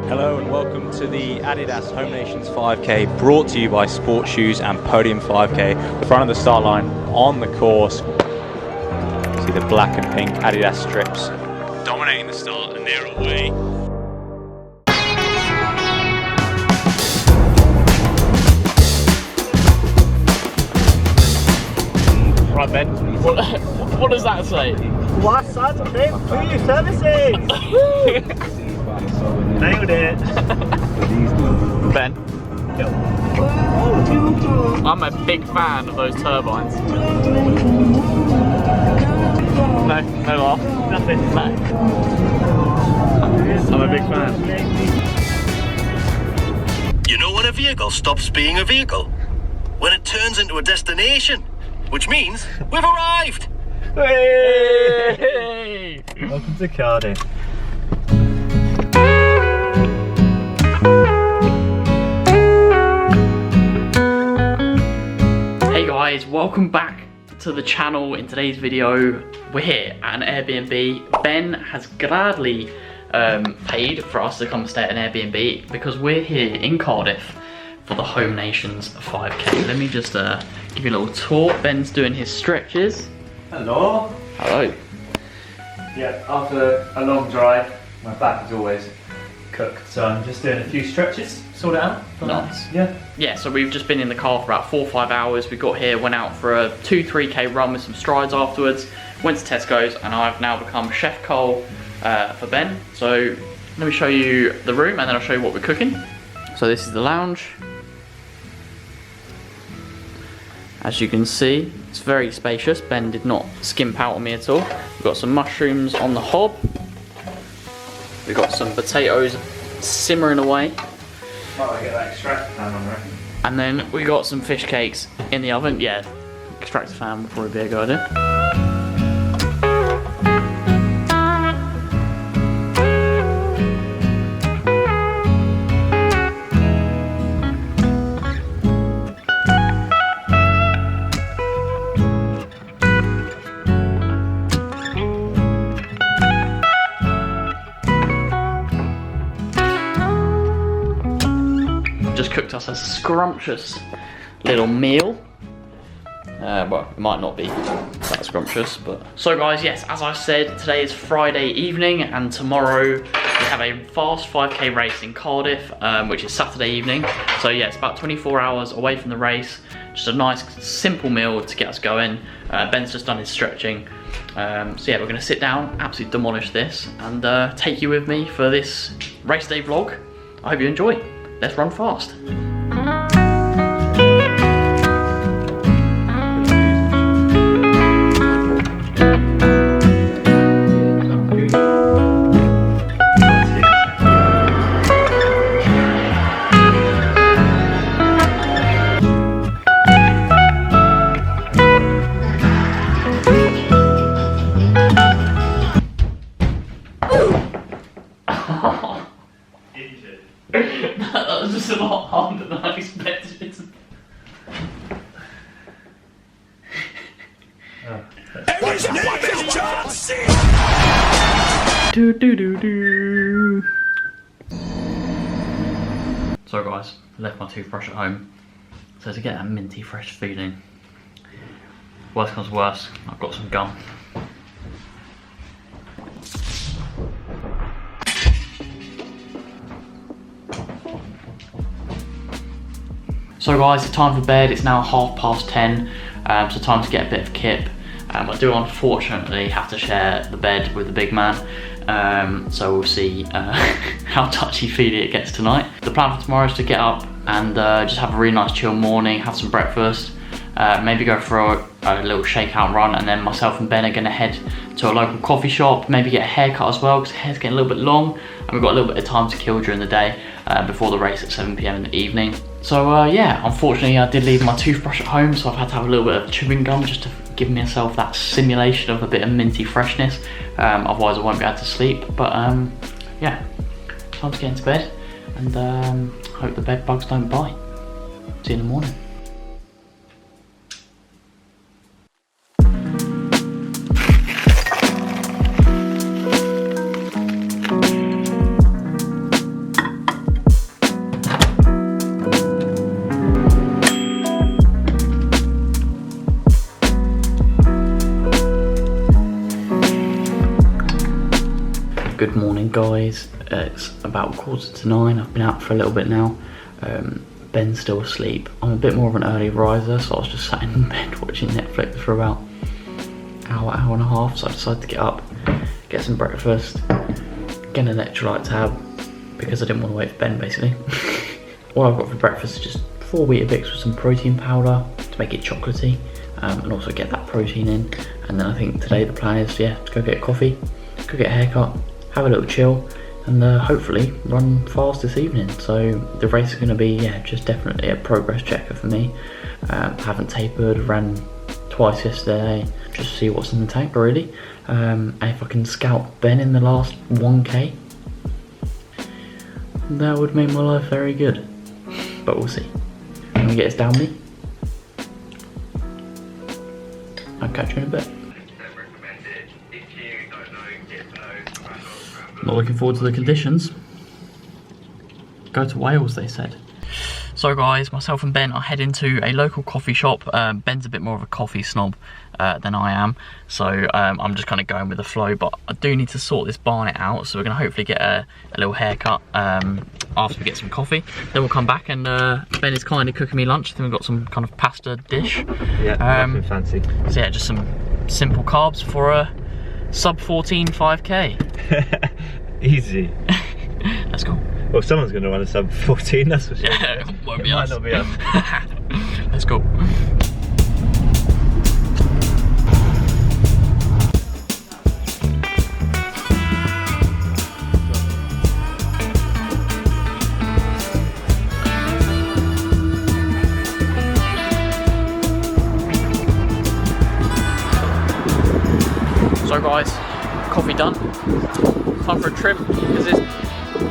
Hello and welcome to the Adidas Home Nations 5K, brought to you by Sports Shoes and Podium 5K. The front of the start line on the course. See the black and pink Adidas strips dominating the start, and they're away. Right, Ben, what does that say? What's that? Thank for your services! Nailed it! Ben, I'm a big fan of those turbines. No laugh? Nothing. No. I'm a big fan. You know when a vehicle stops being a vehicle? When it turns into a destination, which means we've arrived! Hey! Welcome to Cardiff. Hey guys, welcome back to the channel. In today's video, we're here at an Airbnb. Ben has gladly paid for us to come stay at an Airbnb because we're here in Cardiff for the Home Nations 5K. Let me just give you a little tour. Ben's doing his stretches. Hello. Hello. Yeah, after a long drive, my back is always cooked, so I'm just doing a few stretches, sort it out. Nice. Yeah. Yeah, so we've just been in the car for about 4 or 5 hours. We got here, went out for a 2-3K run with some strides afterwards, went to Tesco's, and I've now become Chef Cole for Ben. So let me show you the room and then I'll show you what we're cooking. So this is the lounge. As you can see, it's very spacious. Ben did not skimp out on me at all. We've got some mushrooms on the hob. We've got some potatoes simmering away. Might get that extractor fan on, I reckon. And then we got some fish cakes in the oven. Yeah, extractor fan would probably be a good idea. Just cooked us a scrumptious little meal. Well, it might not be that scrumptious, but... So guys, yes, as I said, today is Friday evening, and tomorrow we have a fast 5K race in Cardiff, which is Saturday evening. So yeah, it's about 24 hours away from the race. Just a nice, simple meal to get us going. Ben's just done his stretching. So yeah, we're gonna sit down, absolutely demolish this, and take you with me for this race day vlog. I hope you enjoy. Let's run fast. That was just a lot harder than I expected. So guys, I left my toothbrush at home. So to get that minty fresh feeling, worst comes worst, I've got some gum. So guys, it's time for bed. It's now 10:30, so time to get a bit of kip. I do unfortunately have to share the bed with the big man, so we'll see how touchy-feely it gets tonight. The plan for tomorrow is to get up and just have a really nice chill morning, have some breakfast, maybe go for a little shakeout run, and then myself and Ben are going to head to a local coffee shop, maybe get a haircut as well, because the hair's getting a little bit long, and we've got a little bit of time to kill during the day before the race at 7 PM in the evening. So yeah, unfortunately I did leave my toothbrush at home, so I've had to have a little bit of chewing gum just to give myself that simulation of a bit of minty freshness. Otherwise I won't be able to sleep. But yeah, time to get into bed, and hope the bed bugs don't bite. See you in the morning. Good morning guys, it's about 8:45. I've been out for a little bit now. Ben's still asleep. I'm a bit more of an early riser, so I was just sat in bed watching Netflix for about hour and a half, so I decided to get up, get some breakfast, get an electrolyte tab, because I didn't want to wait for Ben basically. All I've got for breakfast is just 4 Weetabix with some protein powder to make it chocolatey, and also get that protein in. And then I think today the plan is, to go get a coffee, go get a haircut, have a little chill, and hopefully run fast this evening. So the race is going to be, just definitely a progress checker for me. Haven't tapered, ran twice yesterday, just to see what's in the tank really. And if I can scout Ben in the last 1k, that would make my life very good. But we'll see. I'm going to get us down me. I'll catch you in a bit. Not looking forward to the conditions. Go to Wales, they said. So guys, myself and Ben are heading to a local coffee shop. Ben's a bit more of a coffee snob than I am, so I'm just kind of going with the flow, but I do need to sort this barnet out, so we're going to hopefully get a little haircut after we get some coffee. Then we'll come back and Ben is kindly cooking me lunch. I think we've got some kind of pasta dish. Yeah, nothing fancy. So yeah, just some simple carbs for a sub 14 5k. Easy. Let's go. Well, if someone's going to run a sub 14, that's for sure. Yeah, won't be it us. Might not be us. Let's go. So guys, coffee done. Time for a trim because this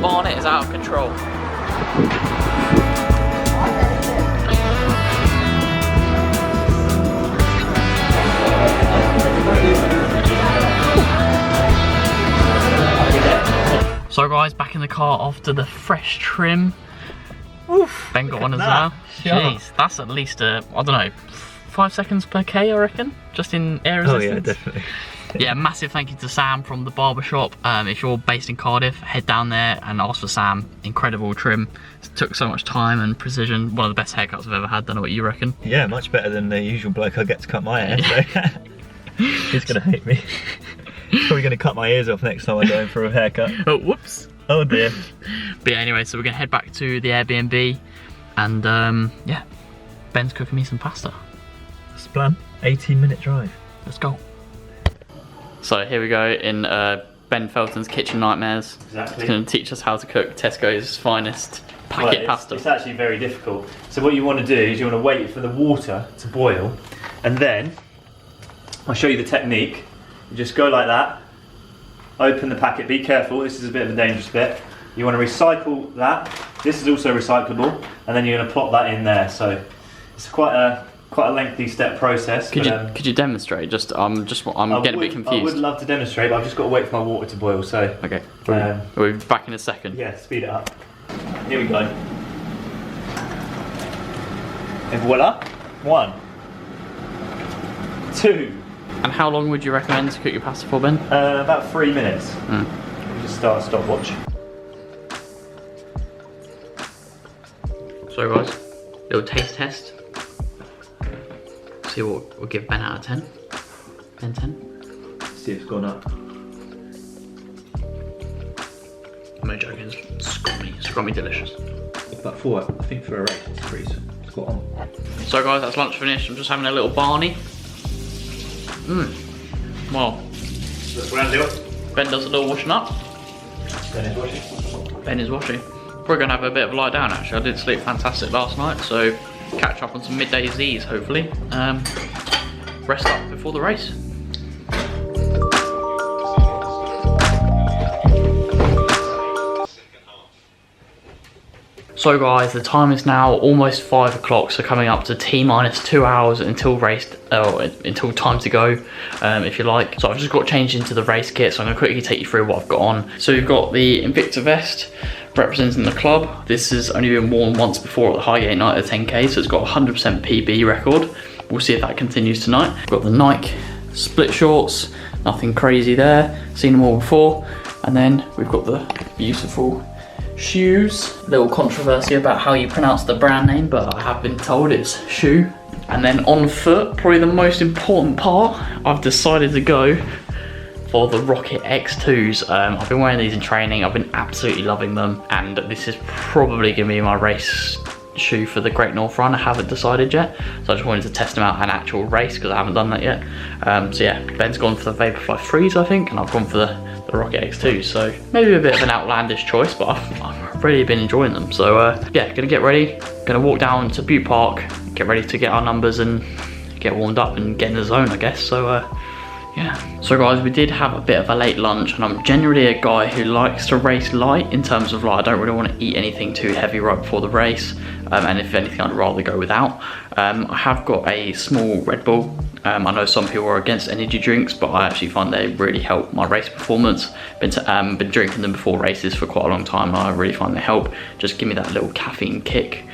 barnet is out of control. So guys, back in the car after the fresh trim. Oof, Ben got one as well. Jeez, that's at least I don't know, 5 seconds per K I reckon, just in air resistance. Oh yeah, definitely. Yeah, massive thank you to Sam from the barbershop. If you're based in Cardiff, head down there and ask for Sam. Incredible trim. It took so much time and precision. One of the best haircuts I've ever had. Don't know what you reckon. Yeah, much better than the usual bloke I get to cut my hair. So he's gonna hate me. Probably gonna cut my ears off next time I go in for a haircut. Oh, whoops. Oh dear. But yeah, anyway, so we're gonna head back to the Airbnb, and yeah, Ben's cooking me some pasta. That's the plan. 18-minute drive. Let's go. So here we go in Ben Felton's Kitchen Nightmares. Exactly. He's going to teach us how to cook Tesco's finest packet pasta. It's actually very difficult. So what you want to do is you want to wait for the water to boil, and then I'll show you the technique. You just go like that, open the packet, be careful, this is a bit of a dangerous bit. You want to recycle that. This is also recyclable, and then you're going to plop that in there. So it's quite a lengthy step process. Could you demonstrate? I'm getting a bit confused. I would love to demonstrate, but I've just got to wait for my water to boil. So okay, we'll be back in a second. Yeah, speed it up. Here we go. And voila, 1, 2. And how long would you recommend to cook your pasta for, Ben? About 3 minutes. We'll just start a stopwatch. So guys, little taste test. See what we'll give Ben out of 10. Ben 10. See if it's gone up. I'm no joking, it's scrummy delicious. About 4, I think for a race it's pretty spot on. So guys, that's lunch finished. I'm just having a little Barney. Well, That's what I do. Ben does a little washing up. Ben is washing. Ben is washing. We're gonna have a bit of a lie down actually. I did sleep fantastic last night, so catch up on some midday Z's hopefully. Rest up before the race. So guys, the time is now almost 5 o'clock, so coming up to T-minus 2 hours until until time to go, if you like. So I've just got changed into the race kit, so I'm gonna quickly take you through what I've got on. So you've got the Invicta vest representing the club. This has only been worn once before at the Highgate night at 10k, so it's got a 100% PB record. We'll see if that continues tonight. Got the Nike split shorts, nothing crazy there, seen them all before. And then we've got the beautiful shoes. Little controversy about how you pronounce the brand name, but I have been told it's shoe. And then on foot, probably the most important part, I've decided to go for the Rocket X2s. I've been wearing these in training, I've been absolutely loving them, and this is probably going to be my race shoe for the Great North Run. I haven't decided yet, so I just wanted to test them out an actual race because I haven't done that yet. So yeah, Ben's gone for the Vaporfly 3s I think, and I've gone for the Rocket X2s, so maybe a bit of an outlandish choice, but I've really been enjoying them. So yeah, gonna get ready, gonna walk down to Bute Park, get ready to get our numbers and get warmed up and get in the zone, I guess. So yeah. So guys, we did have a bit of a late lunch, and I'm generally a guy who likes to race light in terms of like, I don't really want to eat anything too heavy right before the race, and if anything I'd rather go without. I have got a small Red Bull. I know some people are against energy drinks, but I actually find they really help my race performance. Been drinking them before races for quite a long time, and I really find they help. Just give me that little caffeine kick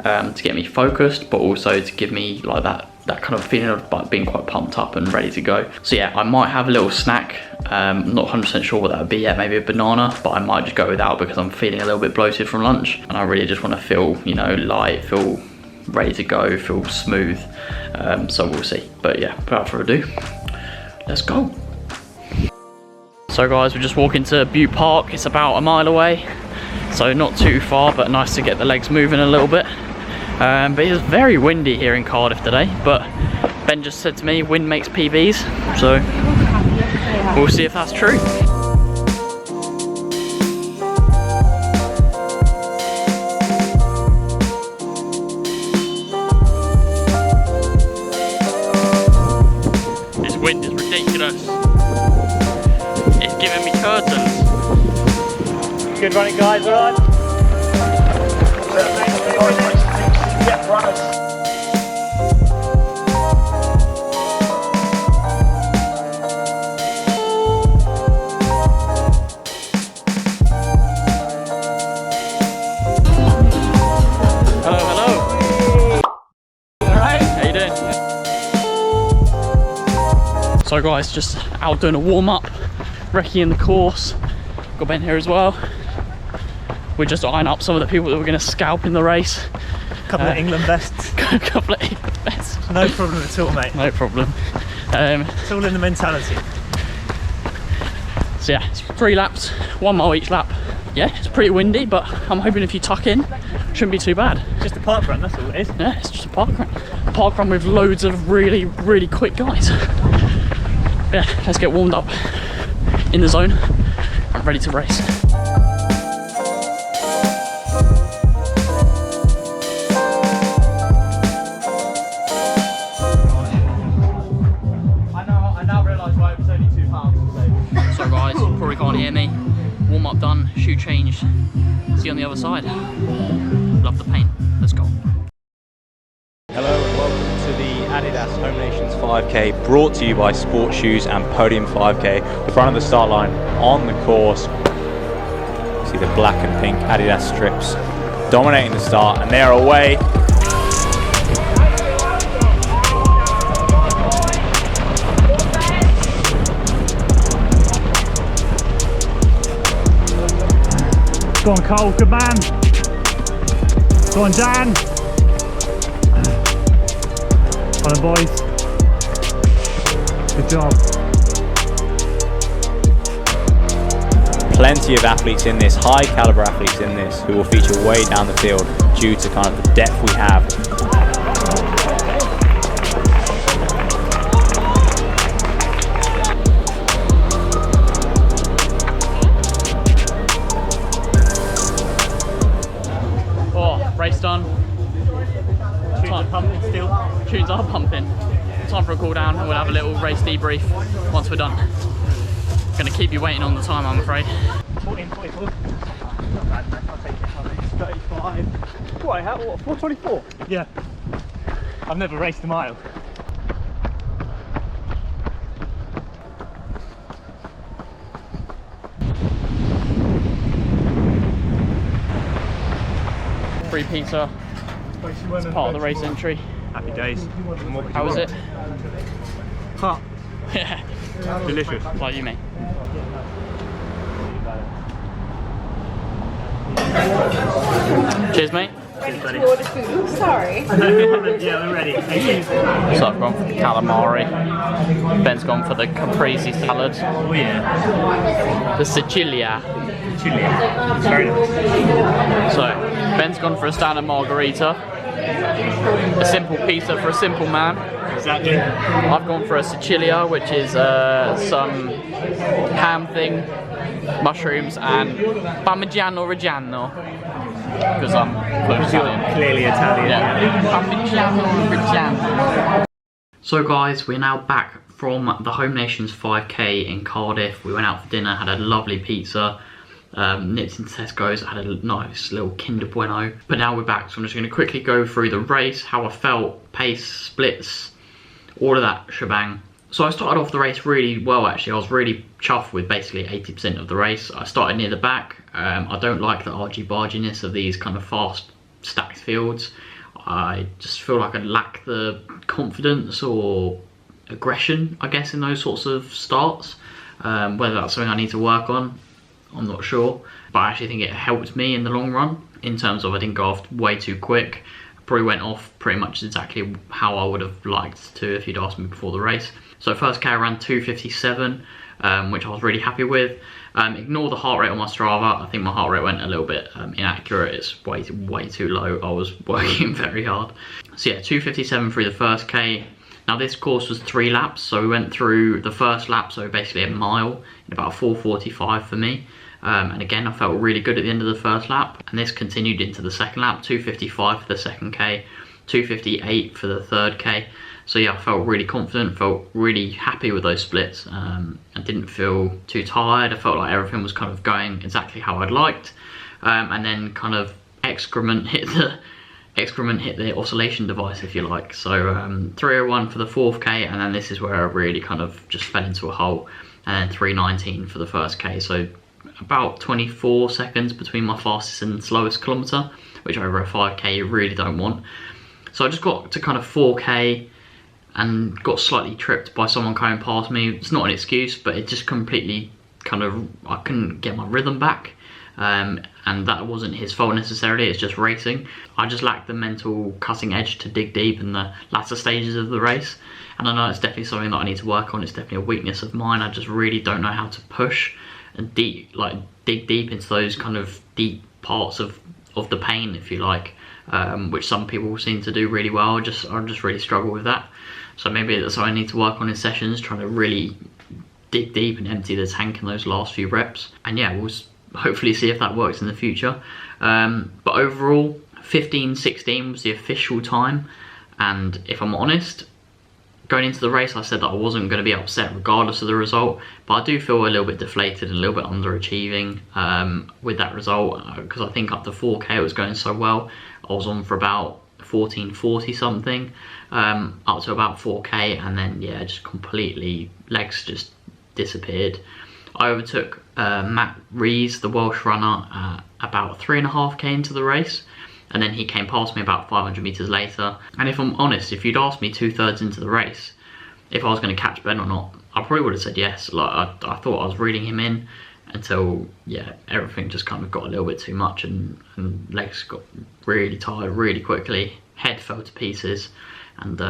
to get me focused, but also to give me like that kind of feeling of like being quite pumped up and ready to go. So yeah, I might have a little snack. I'm not 100% sure what that would be yet, maybe a banana, but I might just go without because I'm feeling a little bit bloated from lunch, and I really just want to feel, you know, light, feel ready to go, feel smooth. So we'll see. But yeah, without further ado, let's go. So guys, we're just walking to Bute Park. It's about a mile away, so not too far, but nice to get the legs moving a little bit. But it's very windy here in Cardiff today, but Ben just said to me wind makes PBs, so we'll see if that's true. This wind is ridiculous. It's giving me curtains. Good running, guys, alright? So guys, just out doing a warm-up, recce in the course, got Ben here as well. We're just eyeing up some of the people that we're going to scalp in the race. Couple of England vests. Couple of England vests. No problem at all, mate. No problem. It's all in the mentality. So yeah, it's 3 laps, 1 mile each lap. Yeah, it's pretty windy, but I'm hoping if you tuck in, it shouldn't be too bad. Just a park run, that's all it is. Yeah, it's just a park run. A park run with loads of really, really quick guys. Yeah, let's get warmed up in the zone and ready to race. I now realise why it was only £2. So guys, you probably can't hear me. Warm up done, shoe changed. See you on the other side. Love the paint. Let's go. Hello and welcome to the Adidas Home Nations 5K, brought to you by Sport Shoes and Podium 5K. The front of the start line on the course. See the black and pink Adidas strips dominating the start, and they are away. Go on, Cole, good man. Go on, Dan. Well done, boys. Good job. Plenty of athletes in this, high caliber athletes in this, who will feature way down the field due to kind of the depth we have. Oh, race done. Tunes are pumping still. Tunes are pumping. Time for a cool down, and we'll have a little race debrief once we're done. Gonna keep you waiting on the time, I'm afraid. 14, 44. Not bad, man. I'll take it. 35. What, 424? Yeah. I've never raced a mile. Free pizza. It's part of the race entry. Happy days. How was it? Hot. Yeah. Delicious. Like you, mate. Cheers, mate. Ready to order food. Sorry. Yeah, we're ready. Thank you. So I've gone for the calamari. Ben's gone for the caprese salad. Oh yeah. The Sicilia. Chili. It's very nice. So Ben's gone for a standard margarita. A simple pizza for a simple man. Exactly. I've gone for a Sicilia, which is some ham thing, mushrooms, and Parmigiano Reggiano. Because I'm Italian. Clearly Italian. Yeah. Parmigiano Reggiano. So guys, we're now back from the Home Nations 5K in Cardiff. We went out for dinner, had a lovely pizza, nipped into Tesco's, had a nice little Kinder Bueno. But now we're back, so I'm just going to quickly go through the race, how I felt, pace, splits, all of that shebang. So I started off the race really well actually. I was really chuffed with basically 80% of the race. I started near the back. I don't like the argy-barginess of these kind of fast stacked fields. I just feel like I lack the confidence or aggression, I guess, in those sorts of starts. Whether that's something I need to work on, I'm not sure. But I actually think it helped me in the long run, in terms of I didn't go off way too quick. I probably went off pretty much exactly how I would have liked to if you'd asked me before the race. So first K I ran 2:57, which I was really happy with. Ignore the heart rate on my Strava. I think my heart rate went a little bit inaccurate. It's way too low. I was working very hard. So yeah, 2:57 through the first K. Now this course was 3 laps, so we went through the first lap, so basically a mile, in about 4:45 for me. And again, I felt really good at the end of the first lap, and this continued into the second lap, 2:55 for the second K, 2:58 for the third K. So yeah, I felt really confident, felt really happy with those splits. I didn't feel too tired. I felt like everything was kind of going exactly how I'd liked. And then kind of excrement hit the oscillation device, if you like. So 3:01 for the 4th K, and then this is where I really kind of just fell into a hole. And then 3:19 for the first K. So about 24 seconds between my fastest and slowest kilometre, which over a 5K you really don't want. So I just got to kind of 4K and got slightly tripped by someone coming past me. It's not an excuse, but it just completely kind of, I couldn't get my rhythm back. And that wasn't his fault necessarily, it's just racing. I just lacked the mental cutting edge to dig deep in the latter stages of the race. And I know it's definitely something that I need to work on. It's definitely a weakness of mine. I just really don't know how to push and dig deep into those kind of deep parts of the pain, if you like, which some people seem to do really well. I just really struggle with that. So maybe that's what I need to work on in sessions, trying to really dig deep and empty the tank in those last few reps. And yeah, we'll hopefully see if that works in the future. But overall, 15:16 was the official time. And if I'm honest, going into the race, I said that I wasn't going to be upset regardless of the result, but I do feel a little bit deflated and a little bit underachieving with that result, because I think up to 4K it was going so well. I was on for about 14:40 something, up to about 4K, and then yeah, just completely, legs just disappeared. I overtook Matt Rees, the Welsh runner, about 3.5K into the race. And then he came past me about 500 metres later. And if I'm honest, if you'd asked me 2/3 into the race if I was going to catch Ben or not, I probably would have said yes. Like I thought I was reading him in until, yeah, everything just kind of got a little bit too much, and legs got really tired really quickly. Head fell to pieces, and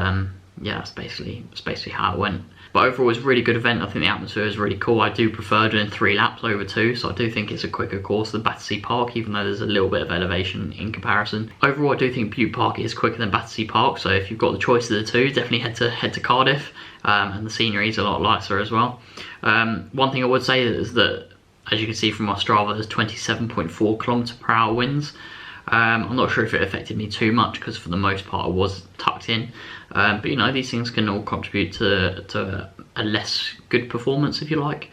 yeah, that's basically how it went. But overall, it was a really good event. I think the atmosphere is really cool. I do prefer doing 3 laps over 2, so I do think it's a quicker course than Battersea Park, even though there's a little bit of elevation in comparison. Overall, I do think Bute Park is quicker than Battersea Park, so if you've got the choice of the two, definitely head to Cardiff, and the scenery is a lot lighter as well. One thing I would say is that, as you can see from my Strava, there's 27.4 km/h winds. I'm not sure if it affected me too much, because for the most part I was tucked in, but you know, these things can all contribute to a less good performance, if you like.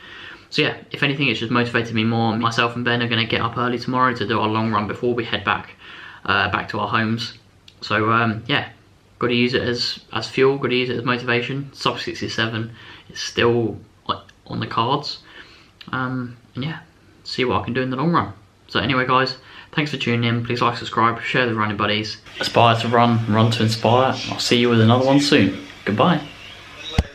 So yeah, if anything, it's just motivated me more. Myself and Ben are going to get up early tomorrow to do our long run before we head back to our homes. So yeah, got to use it as fuel, got to use it as motivation. Sub 67 is still on the cards, and yeah, see what I can do in the long run. So anyway guys, thanks for tuning in. Please like, subscribe, share with running buddies. Aspire to run, run to inspire. I'll see you with another one soon. Goodbye.